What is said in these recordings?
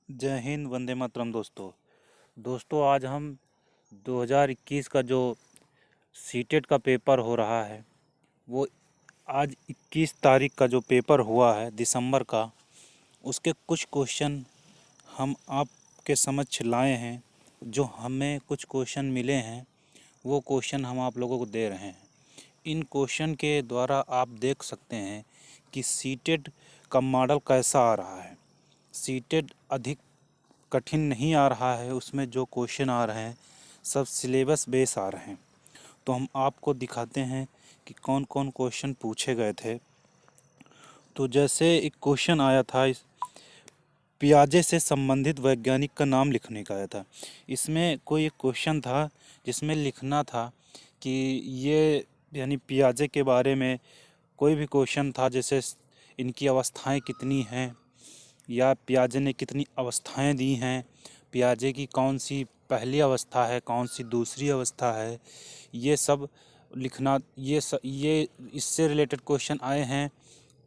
जय हिंद, वंदे मातरम। दोस्तों आज हम 2021 का जो सीटेट का पेपर हो रहा है वो आज 21 तारीख का जो पेपर हुआ है दिसंबर का, उसके कुछ क्वेश्चन हम आपके समक्ष लाए हैं। जो हमें कुछ क्वेश्चन मिले हैं वो क्वेश्चन हम आप लोगों को दे रहे हैं। इन क्वेश्चन के द्वारा आप देख सकते हैं कि सीटेट का मॉडल कैसा आ रहा है। सीटेट अधिक कठिन नहीं आ रहा है, उसमें जो क्वेश्चन आ रहे हैं सब सिलेबस बेस आ रहे हैं। तो हम आपको दिखाते हैं कि कौन कौन क्वेश्चन पूछे गए थे। तो जैसे एक क्वेश्चन आया था, इस पियाजे से संबंधित वैज्ञानिक का नाम लिखने का आया था। इसमें कोई एक क्वेश्चन था जिसमें लिखना था कि ये यानी पियाजे के बारे में कोई भी क्वेश्चन था, जैसे इनकी अवस्थाएं कितनी हैं या पियाजे ने कितनी अवस्थाएं दी हैं, पियाजे की कौन सी पहली अवस्था है, कौन सी दूसरी अवस्था है, ये सब लिखना। ये इससे रिलेटेड क्वेश्चन आए हैं।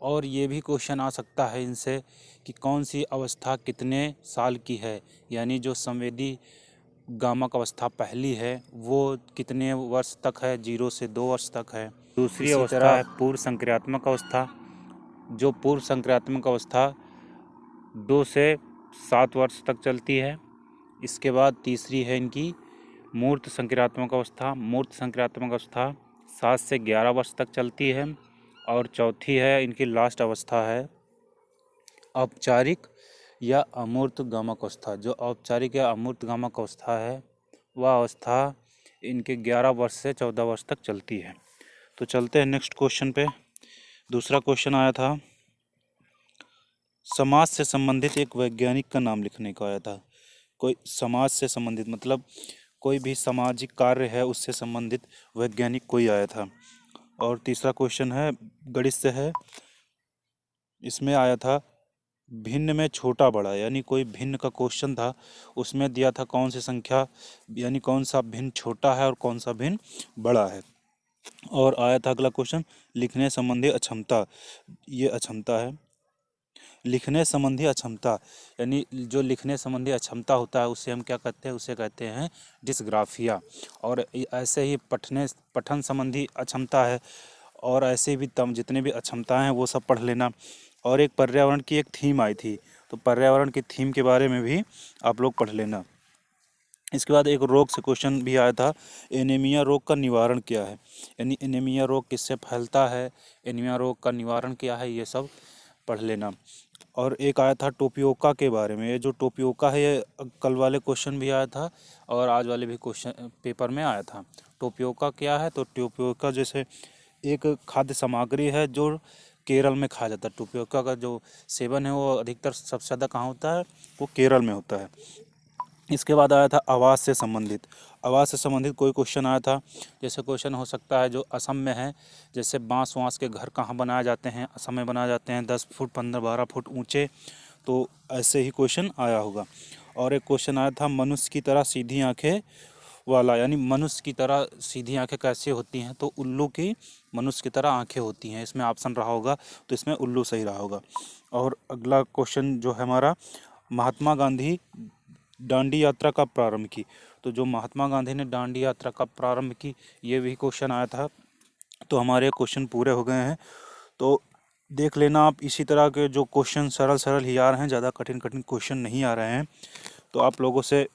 और ये भी क्वेश्चन आ सकता है इनसे कि कौन सी अवस्था कितने साल की है, यानी जो संवेदी गामक अवस्था पहली है वो कितने वर्ष तक है, 0 से 2 वर्ष तक है। दूसरी अवस्था है पूर्व संक्रियात्मक अवस्था, जो पूर्व संक्रियात्मक अवस्था 2 से 7 वर्ष तक चलती है। इसके बाद तीसरी है इनकी मूर्त संक्रियात्मक अवस्था। मूर्त संक्रियात्मक अवस्था 7 से 11 वर्ष तक चलती है। और चौथी है इनकी लास्ट अवस्था है औपचारिक या अमूर्त गामक अवस्था। जो औपचारिक या अमूर्त गामक अवस्था है वह अवस्था इनके 11 वर्ष से 14 वर्ष तक चलती है। तो चलते हैं नेक्स्ट क्वेश्चन पे। दूसरा क्वेश्चन आया था, समाज से संबंधित एक वैज्ञानिक का नाम लिखने को आया था। कोई समाज से संबंधित मतलब कोई भी सामाजिक कार्य है उससे संबंधित वैज्ञानिक कोई आया था। और तीसरा क्वेश्चन है गणित से है, इसमें आया था भिन्न में छोटा बड़ा, यानी कोई भिन्न का क्वेश्चन था। उसमें दिया था कौन सी संख्या यानी कौन सा भिन्न छोटा है और कौन सा भिन्न बड़ा है। और आया था अगला क्वेश्चन लिखने संबंधी अक्षमता। ये अक्षमता है लिखने संबंधी अक्षमता, यानी जो लिखने संबंधी अक्षमता होता है उसे हम क्या कहते हैं, उसे कहते हैं डिस्ग्राफिया। और ऐसे ही पठन संबंधी अक्षमता है। और ऐसे भी जितने भी अक्षमताएं हैं वो सब पढ़ लेना। और एक पर्यावरण की एक थीम आई थी, तो पर्यावरण की थीम के बारे में भी आप लोग पढ़ लेना। इसके बाद एक रोग से क्वेश्चन भी आया था, एनीमिया रोग का निवारण क्या है, यानी एनीमिया रोग किससे फैलता है, एनीमिया रोग का निवारण क्या है, ये सब पढ़ लेना। और एक आया था टोपियोका के बारे में। ये जो टोपियोका है ये कल वाले क्वेश्चन भी आया था और आज वाले भी क्वेश्चन पेपर में आया था। टोपियोका क्या है, तो टोपियोका जैसे एक खाद्य सामग्री है जो केरल में खाया जाता है। टोपियोका का जो सेवन है वो अधिकतर सबसे ज़्यादा कहाँ होता है, वो केरल में होता है। इसके बाद आया था आवास से संबंधित। आवास से संबंधित कोई क्वेश्चन आया था, जैसे क्वेश्चन हो सकता है जो असम में है, जैसे बांस वांस के घर कहाँ बनाए जाते हैं, असम में बनाए जाते हैं 10 फुट 15-12 फुट ऊंचे। तो ऐसे ही क्वेश्चन आया होगा। और एक क्वेश्चन आया था मनुष्य की तरह सीधी आंखें वाला, यानी मनुष्य की तरह सीधी आंखें कैसे होती हैं, तो उल्लू की मनुष्य की तरह आंखें होती हैं। इसमें ऑप्शन रहा होगा तो इसमें उल्लू सही रहा होगा। और अगला क्वेश्चन जो है हमारा, महात्मा गांधी दांडी यात्रा का प्रारंभ की। तो जो महात्मा गांधी ने दांडी यात्रा का प्रारंभ की, ये भी क्वेश्चन आया था। तो हमारे क्वेश्चन पूरे हो गए हैं। तो देख लेना आप, इसी तरह के जो क्वेश्चन सरल सरल ही आ रहे हैं, ज़्यादा कठिन कठिन क्वेश्चन नहीं आ रहे हैं। तो आप लोगों से